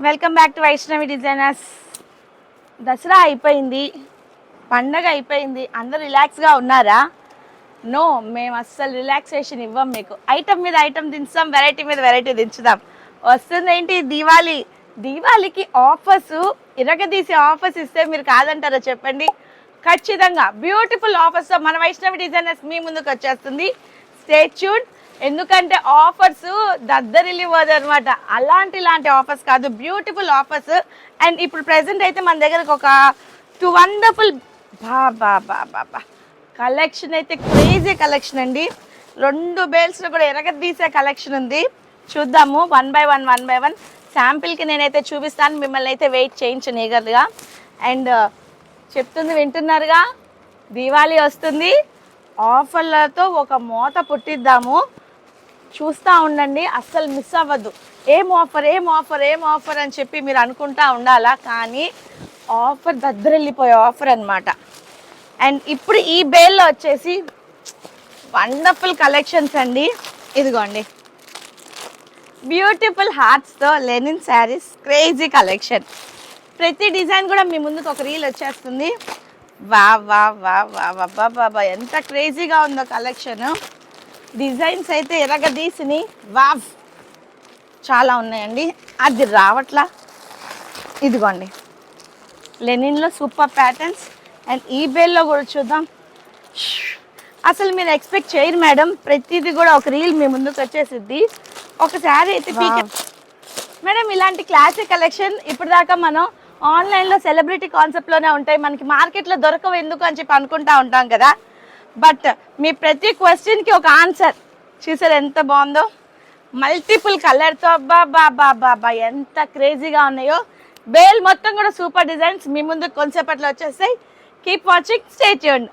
Welcome back to Vaishnavi designers. Dasara అయిపోయింది, పండగ అయిపోయింది, అందరు రిలాక్స్గా ఉన్నారా? నో, మేము అస్సలు రిలాక్సేషన్ ఇవ్వం. మీకు ఐటమ్ మీద ఐటమ్ దించుతాం, వెరైటీ మీద వెరైటీ దించుదాం. వస్తుంది ఏంటి దీవాళీ. దీవాళీకి ఆఫర్స్, ఇరగదీసే ఆఫర్స్ ఇస్తే మీరు కాదంటారా చెప్పండి? ఖచ్చితంగా బ్యూటిఫుల్ ఆఫర్స్తో మన వైష్ణవి డిజైనర్స్ మీ ముందుకు వచ్చేస్తుంది. Stay tuned. ఎందుకంటే ఆఫర్స్ దద్దరిల్లిపోదు అనమాట. ఇలాంటి ఆఫర్స్ కాదు, బ్యూటిఫుల్ ఆఫర్స్. అండ్ ఇప్పుడు ప్రెసెంట్ అయితే మన దగ్గరకు ఒక 2 వండర్ఫుల్ బాబా కలెక్షన్ అయితే క్రేజీ కలెక్షన్ అండి. 2 బేల్స్లో కూడా ఎరగదీసే కలెక్షన్ ఉంది. చూద్దాము వన్ బై వన్ శాంపిల్కి నేనైతే చూపిస్తాను. మిమ్మల్ని అయితే వెయిట్ చేయించను ఈగర్గా. అండ్ చెప్తుంది వింటున్నారుగా, దీవాళీ వస్తుంది, ఆఫర్లతో ఒక మోత పుట్టిద్దాము. చూస్తూ ఉండండి, అస్సలు మిస్ అవ్వద్దు. ఏం ఆఫర్ అని చెప్పి మీరు అనుకుంటా ఉండాలా, కానీ ఆఫర్ దగ్గరెళ్ళిపోయే ఆఫర్ అనమాట. అండ్ ఇప్పుడు ఈ బేల్లో వచ్చేసి వండర్ఫుల్ కలెక్షన్స్ అండి. ఇదిగోండి, బ్యూటిఫుల్ హార్ట్స్తో లెనిన్ శారీస్, క్రేజీ కలెక్షన్. ప్రతి డిజైన్ కూడా మీ ముందుకు ఒక రీల్ వచ్చేస్తుంది. వా ఎంత క్రేజీగా ఉందో కలెక్షన్. డిజైన్స్ అయితే ఎరగదీసిని వావ్ చాలా ఉన్నాయండి. అది రావట్లా. ఇదిగోండి, లెనిన్లో సూపర్ ప్యాటర్న్స్. అండ్ ఈ బేల్లో కూడా చూద్దాం. అసలు మీరు ఎక్స్పెక్ట్ చేయరు మేడం, ప్రతిదీ కూడా ఒక రీల్ మీ ముందుకు వచ్చేసిద్ది. ఒకసారి అయితే మేడం ఇలాంటి క్లాసిక్ కలెక్షన్ ఇప్పుడు దాకా మనం ఆన్లైన్లో సెలబ్రిటీ కాన్సెప్ట్లోనే ఉంటాయి, మనకి మార్కెట్లో దొరకవు ఎందుకు అని చెప్పి అనుకుంటా ఉంటాం కదా. బట్ మీ ప్రతి క్వశ్చన్కి ఒక ఆన్సర్. చూసారు ఎంత బాగుందో, మల్టిపుల్ కలర్తో. బాబా ఎంత క్రేజీగా ఉన్నాయో. బేల్ మొత్తం కూడా సూపర్ డిజైన్స్ మీ ముందు కొంచెంసేపట్లో వచ్చేస్తాయి. Keep watching, stay tuned.